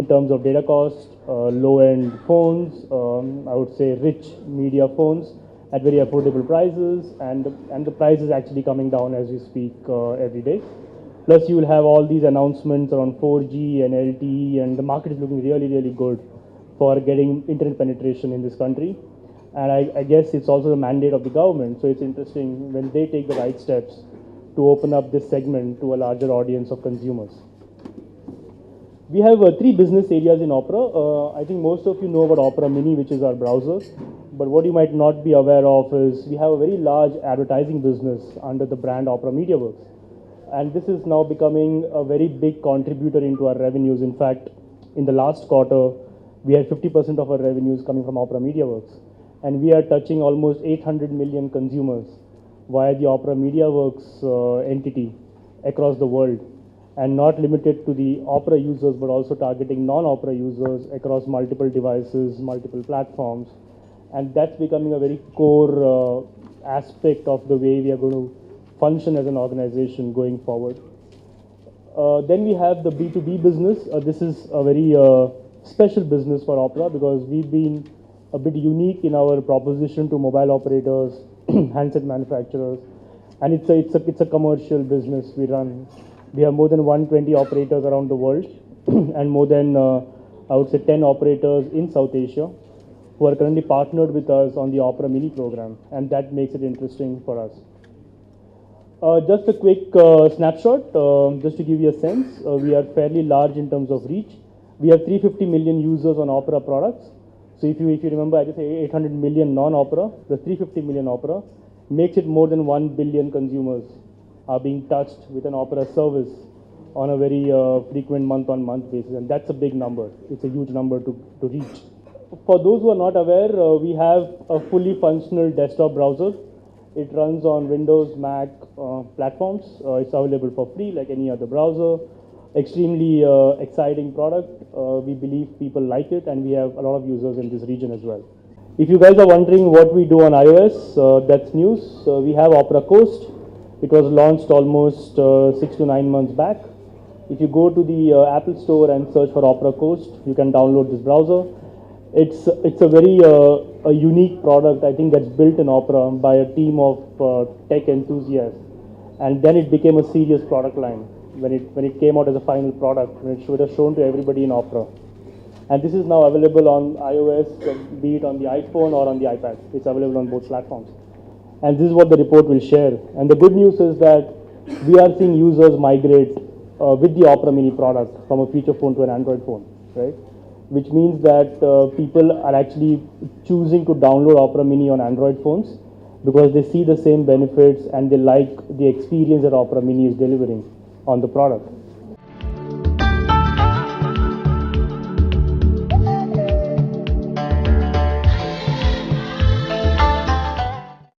in terms of data cost, low-end phones, I would say rich media phones at very affordable prices, and the price is actually coming down as we speak every day. Plus, you will have all these announcements around 4G and LTE, and the market is looking really, really good for getting internet penetration in this country. And I guess it's also the mandate of the government, so it's interesting when they take the right steps to open up this segment to a larger audience of consumers. We have three business areas in Opera. I think most of you know about Opera Mini, which is our browser. But what you might not be aware of is we have a very large advertising business under the brand Opera MediaWorks. And this is now becoming a very big contributor into our revenues. In fact, in the last quarter, we had 50% of our revenues coming from Opera MediaWorks. And we are touching almost 800 million consumers via the Opera MediaWorks entity across the world. And not limited to the Opera users, but also targeting non-Opera users across multiple devices, multiple platforms. And that's becoming a very core aspect of the way we are going to function as an organization going forward. Then we have the B2B business. This is a very special business for Opera because we've been a bit unique in our proposition to mobile operators, handset manufacturers, and it's a commercial business we run. We have more than 120 operators around the world and more than, I would say, 10 operators in South Asia who are currently partnered with us on the Opera Mini program, and that makes it interesting for us. Just a quick snapshot, just to give you a sense, we are fairly large in terms of reach. We have 350 million users on Opera products. So if you remember, I just say 800 million non-Opera, the 350 million Opera makes it more than 1 billion consumers are being touched with an Opera service on a very frequent month-on-month basis, and that's a big number. It's a huge number to reach. For those who are not aware, we have a fully functional desktop browser. It runs on Windows, Mac platforms. It's available for free like any other browser. Extremely exciting product. We believe people like it, and we have a lot of users in this region as well. If you guys are wondering what we do on iOS, that's news. We have Opera Coast. It was launched almost 6 to 9 months back. If you go to the Apple Store and search for Opera Coast, you can download this browser. It's a very unique product, I think, that's built in Opera by a team of tech enthusiasts. And then it became a serious product line when it came out as a final product, when it was shown to everybody in Opera. And this is now available on iOS, be it on the iPhone or on the iPad. It's available on both platforms. And this is what the report will share. And the good news is that we are seeing users migrate with the Opera Mini product from a feature phone to an Android phone, right? Which means that people are actually choosing to download Opera Mini on Android phones because they see the same benefits and they like the experience that Opera Mini is delivering on the product.